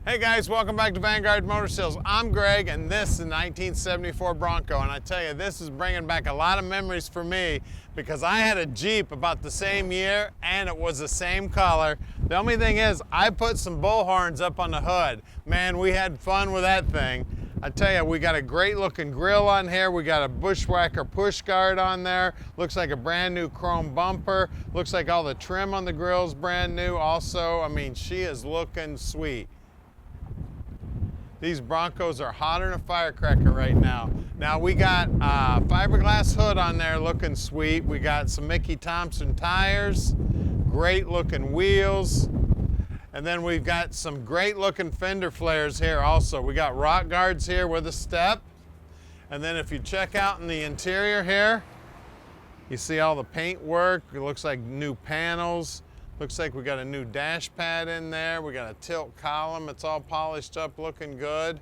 Hey guys, welcome back to Vanguard Motor Sales. I'm Greg and this is a 1974 Bronco, and I tell you, this is bringing back a lot of memories for me because I had a Jeep about the same year and it was the same color. The only thing is I put some bull horns up on the hood. Man, we had fun with that thing. I tell you, we got a great looking grill on here. We got a Bushwhacker push guard on there. Looks like a brand new chrome bumper. Looks like all the trim on the grill's brand new also. I mean, she is looking sweet. These Broncos are hotter than a firecracker right now. Now we got fiberglass hood on there looking sweet. We got some Mickey Thompson tires, great looking wheels. And then we've got some great looking fender flares here also. We got rock guards here with a step. And then if you check out in the interior here, you see all the paint work. It looks like new panels. Looks like we got a new dash pad in there. We got a tilt column. It's all polished up, looking good.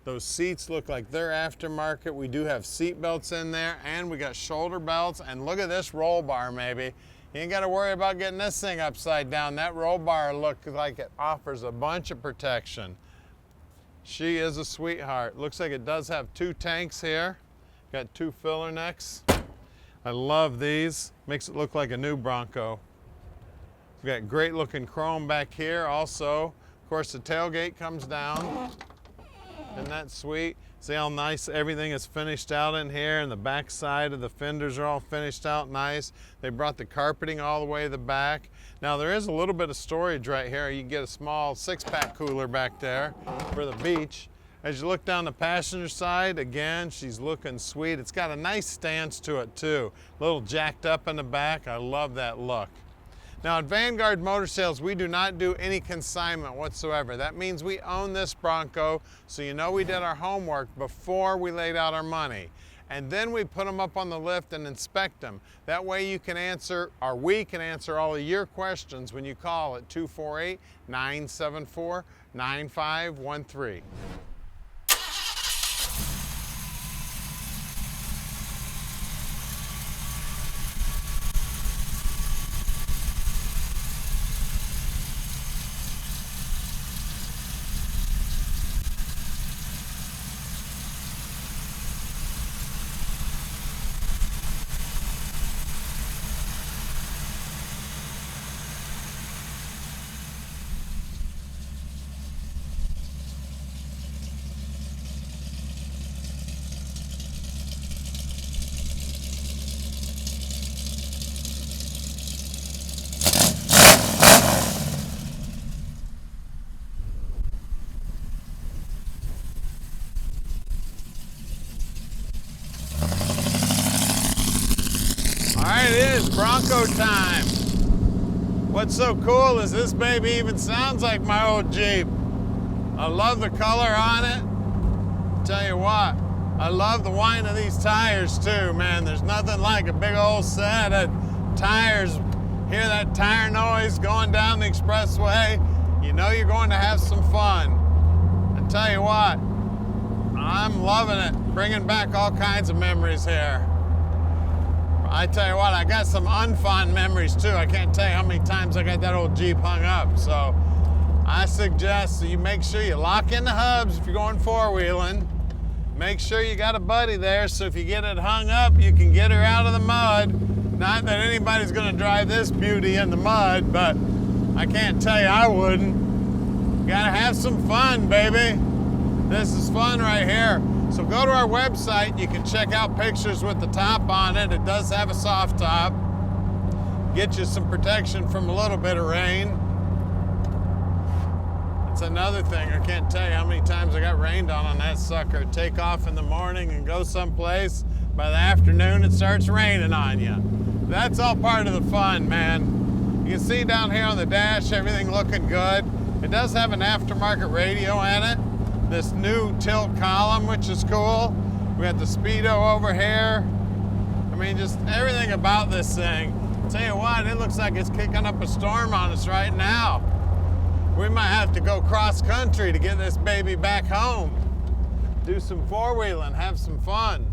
Those seats look like they're aftermarket. We do have seat belts in there, and we got shoulder belts. And look at this roll bar, maybe. You ain't got to worry about getting this thing upside down. That roll bar looks like it offers a bunch of protection. She is a sweetheart. Looks like it does have two tanks here. Got two filler necks. I love these. Makes it look like a new Bronco. We've got great looking chrome back here also. Of course, the tailgate comes down. Isn't that sweet? See how nice everything is finished out in here, and the back side of the fenders are all finished out nice. They brought the carpeting all the way to the back. Now there is a little bit of storage right here. You can get a small 6-pack cooler back there for the beach. As you look down the passenger side, again, she's looking sweet. It's got a nice stance to it too. A little jacked up in the back. I love that look. Now at Vanguard Motor Sales, we do not do any consignment whatsoever. That means we own this Bronco, so you know we did our homework before we laid out our money. And then we put them up on the lift and inspect them. That way you can answer, or we can answer all of your questions when you call at 248-974-9513. It is Bronco time. What's so cool is this baby even sounds like my old Jeep. I love the color on it. Tell you what, I love the whine of these tires too, man. There's nothing like a big old set of tires. Hear that tire noise going down the expressway, you know you're going to have some fun. I tell you what, I'm loving it. Bringing back all kinds of memories here. I tell you what, I got some unfond memories too. I can't tell you how many times I got that old Jeep hung up. So I suggest that you make sure you lock in the hubs if you're going four-wheeling. Make sure you got a buddy there so if you get it hung up, you can get her out of the mud. Not that anybody's gonna drive this beauty in the mud, but I can't tell you I wouldn't. Gotta have some fun, baby. This is fun right here. So go to our website, you can check out pictures with the top on it. It does have a soft top. Get you some protection from a little bit of rain. That's another thing, I can't tell you how many times I got rained on that sucker. Take off in the morning and go someplace. By the afternoon, it starts raining on you. That's all part of the fun, man. You can see down here on the dash, everything looking good. It does have an aftermarket radio in it. This new tilt column, which is cool. We got the speedo over here. I mean, just everything about this thing. Tell you what, it looks like it's kicking up a storm on us right now. We might have to go cross country to get this baby back home. Do some four-wheeling, have some fun.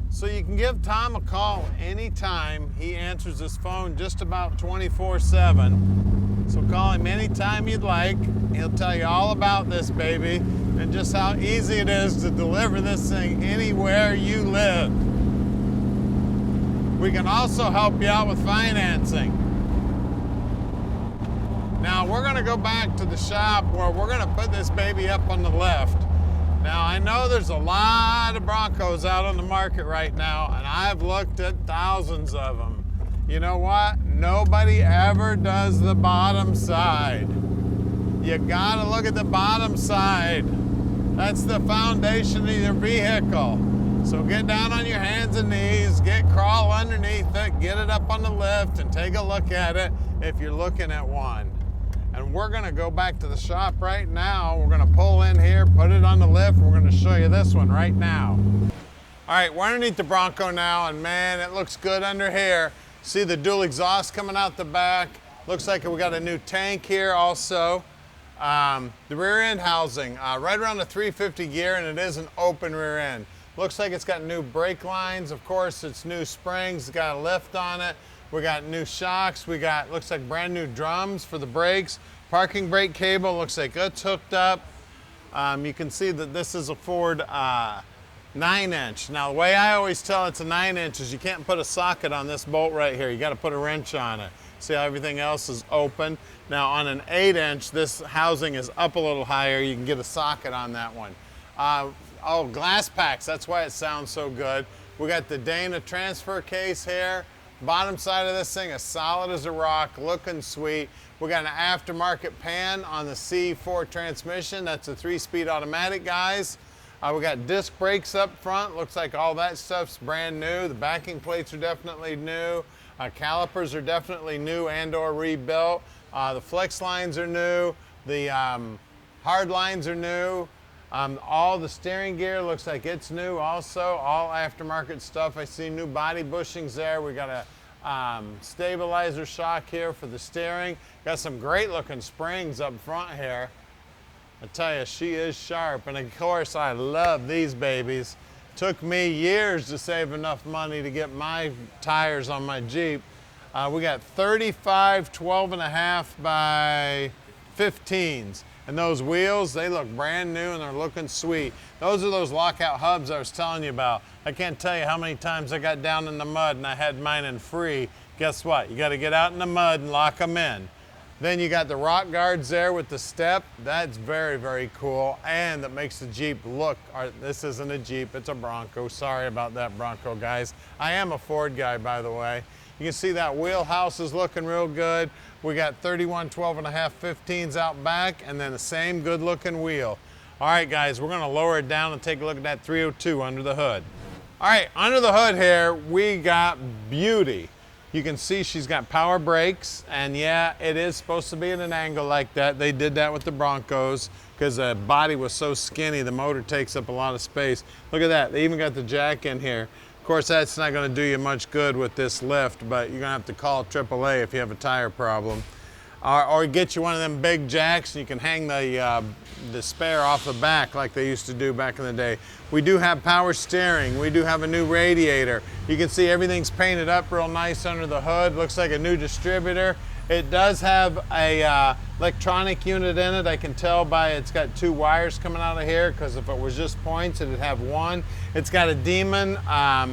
So you can give Tom a call anytime. He answers his phone just about 24/7. So call him anytime you'd like. He'll tell you all about this baby and just how easy it is to deliver this thing anywhere you live. We can also help you out with financing. Now we're gonna go back to the shop where we're gonna put this baby up on the lift. Now I know there's a lot of Broncos out on the market right now, and I've looked at thousands of them. You know what? Nobody ever does the bottom side. You gotta look at the bottom side. That's the foundation of your vehicle. So get down on your hands and knees, crawl underneath it, get it up on the lift, and take a look at it if you're looking at one. And we're gonna go back to the shop right now. We're gonna pull in here, put it on the lift. We're gonna show you this one right now. All right, we're underneath the Bronco now, and man, it looks good under here. See the dual exhaust coming out the back. Looks like we got a new tank here also. The rear end housing, right around the 350 gear, and it is an open rear end. Looks like it's got new brake lines. Of course, it's new springs. It's got a lift on it. We got new shocks. We got, looks like brand new drums for the brakes. Parking brake cable, looks like it's hooked up. You can see that this is a Ford 9-inch. Now, the way I always tell it's a 9-inch is you can't put a socket on this bolt right here. You got to put a wrench on it. See how everything else is open? Now, on an 8-inch, this housing is up a little higher. You can get a socket on that one. Oh, glass packs, that's why it sounds so good. We got the Dana transfer case here. Bottom side of this thing is solid as a rock, looking sweet. We got an aftermarket pan on the C4 transmission. That's a 3-speed automatic, guys. We got disc brakes up front. Looks like all that stuff's brand new. The backing plates are definitely new. Calipers are definitely new and or rebuilt. The flex lines are new. The hard lines are new. All the steering gear looks like it's new also. All aftermarket stuff. I see new body bushings there. We got a stabilizer shock here for the steering. Got some great looking springs up front here. I tell you, she is sharp. And of course, I love these babies. Took me years to save enough money to get my tires on my Jeep. We got 35 12.5 by 15s. And those wheels, they look brand new and they're looking sweet. Those are those lockout hubs I was telling you about. I can't tell you how many times I got down in the mud and I had mine in free. Guess what? You got to get out in the mud and lock them in. Then you got the rock guards there with the step. That's very, very cool. And that makes the Jeep look, this isn't a Jeep, it's a Bronco. Sorry about that, Bronco guys. I am a Ford guy, by the way. You can see that wheelhouse is looking real good. We got 31 12.5 15s out back, and then the same good looking wheel. All right, guys, we're gonna lower it down and take a look at that 302 under the hood. All right, under the hood here, we got beauty. You can see she's got power brakes, and yeah, it is supposed to be at an angle like that. They did that with the Broncos because the body was so skinny, the motor takes up a lot of space. Look at that, they even got the jack in here. Of course, that's not gonna do you much good with this lift, but you're gonna have to call AAA if you have a tire problem. Or get you one of them big jacks and you can hang the spare off the back like they used to do back in the day. We do have power steering. We do have a new radiator. You can see everything's painted up real nice under the hood. Looks like a new distributor. It does have a electronic unit in it. I can tell by it's got 2 wires coming out of here, because if it was just points, it'd have 1. It's got a Demon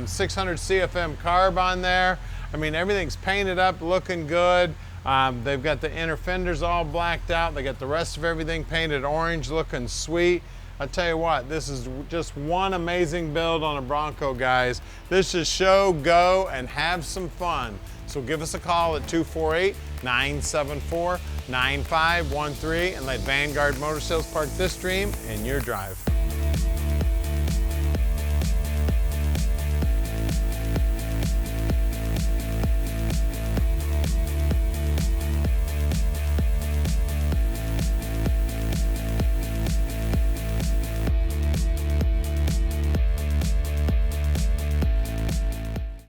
600 CFM carb on there. I mean, everything's painted up, looking good. They've got the inner fenders all blacked out. They got the rest of everything painted orange, looking sweet. I'll tell you what, this is just one amazing build on a Bronco, guys. This is show, go, and have some fun. So give us a call at 248-974-9513 and let Vanguard Motor Sales park this dream in your drive.